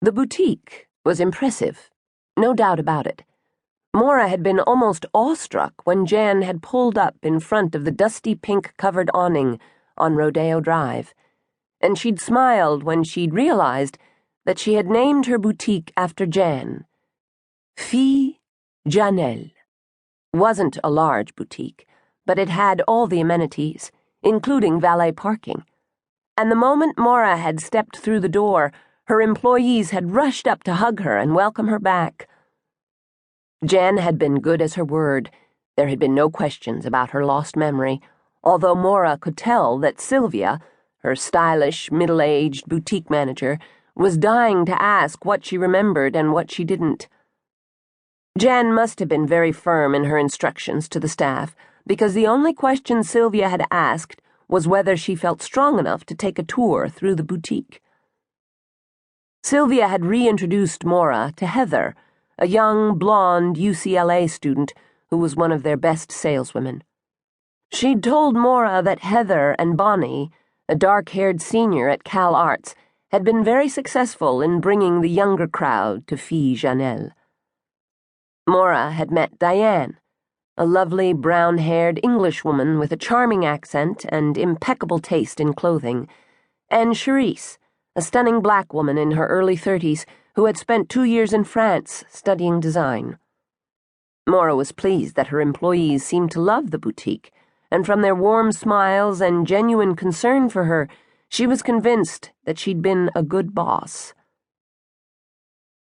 The boutique was impressive, no doubt about it. Maura had been almost awestruck when Jan had pulled up in front of the dusty pink-covered awning on Rodeo Drive, and she'd smiled when she'd realized that she had named her boutique after Jan. Fille Janelle wasn't a large boutique, but it had all the amenities, including valet parking. And the moment Maura had stepped through the door, her employees had rushed up to hug her and welcome her back. Jan had been good as her word. There had been no questions about her lost memory, although Maura could tell that Sylvia, her stylish, middle-aged boutique manager, was dying to ask what she remembered and what she didn't. Jan must have been very firm in her instructions to the staff, because the only question Sylvia had asked was whether she felt strong enough to take a tour through the boutique. Sylvia had reintroduced Maura to Heather, a young, blonde UCLA student who was one of their best saleswomen. She'd told Maura that Heather and Bonnie, a dark-haired senior at Cal Arts, had been very successful in bringing the younger crowd to Fille Janelle. Maura had met Diane, a lovely brown-haired Englishwoman with a charming accent and impeccable taste in clothing, and Charisse, a stunning black woman in her early 30s who had spent 2 years in France studying design. Maura was pleased that her employees seemed to love the boutique, and from their warm smiles and genuine concern for her, she was convinced that she'd been a good boss.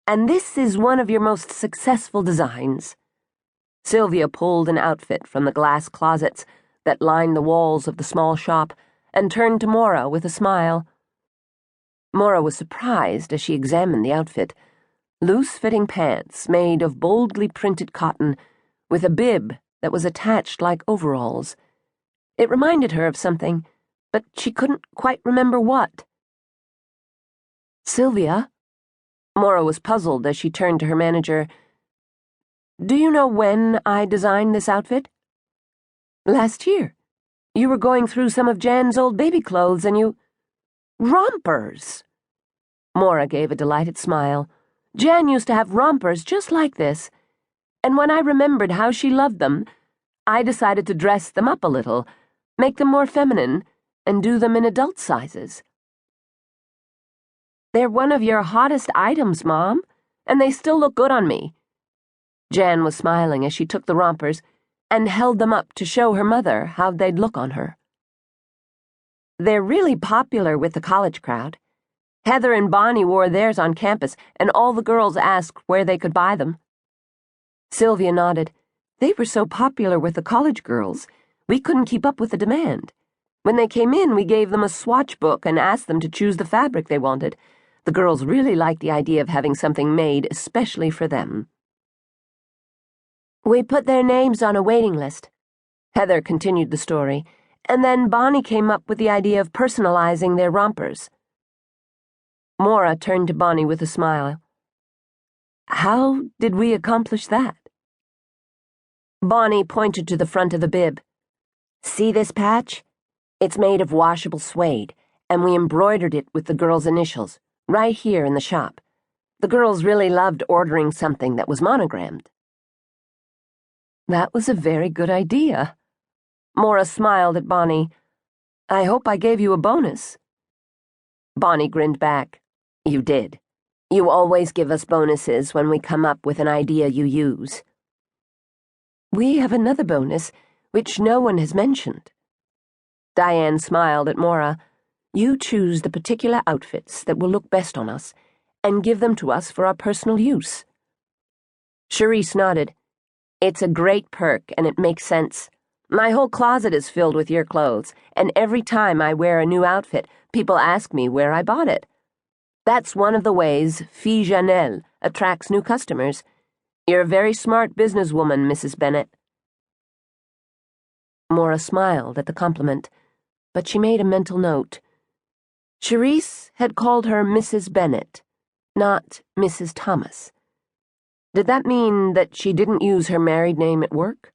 "And this is one of your most successful designs." Sylvia pulled an outfit from the glass closets that lined the walls of the small shop and turned to Maura with a smile. Maura was surprised as she examined the outfit. Loose-fitting pants made of boldly printed cotton, with a bib that was attached like overalls. It reminded her of something, but she couldn't quite remember what. "Sylvia?" Maura was puzzled as she turned to her manager. "Do you know when I designed this outfit?" "Last year. You were going through some of Jan's old baby clothes and you—" "Rompers!" Maura gave a delighted smile. "Jan used to have rompers just like this, and when I remembered how she loved them, I decided to dress them up a little, make them more feminine, and do them in adult sizes." "They're one of your hottest items, Mom, and they still look good on me." Jan was smiling as she took the rompers and held them up to show her mother how they'd look on her. "They're really popular with the college crowd. Heather and Bonnie wore theirs on campus, and all the girls asked where they could buy them." Sylvia nodded. "They were so popular with the college girls, we couldn't keep up with the demand. When they came in, we gave them a swatch book and asked them to choose the fabric they wanted. The girls really liked the idea of having something made especially for them." "We put their names on a waiting list." Heather continued the story, and then Bonnie came up with the idea of personalizing their rompers. Maura turned to Bonnie with a smile. "How did we accomplish that?" Bonnie pointed to the front of the bib. "See this patch? It's made of washable suede, and we embroidered it with the girls' initials, right here in the shop. The girls really loved ordering something that was monogrammed." "That was a very good idea." Maura smiled at Bonnie. "I hope I gave you a bonus." Bonnie grinned back. "You did. You always give us bonuses when we come up with an idea you use." "We have another bonus, which no one has mentioned." Diane smiled at Maura. "You choose the particular outfits that will look best on us, and give them to us for our personal use." Charisse nodded. "It's a great perk, and it makes sense. My whole closet is filled with your clothes, and every time I wear a new outfit, people ask me where I bought it. That's one of the ways Fille Janelle attracts new customers. You're a very smart businesswoman, Mrs. Bennet." Maura smiled at the compliment, but she made a mental note. Charisse had called her Mrs. Bennet, not Mrs. Thomas. Did that mean that she didn't use her married name at work?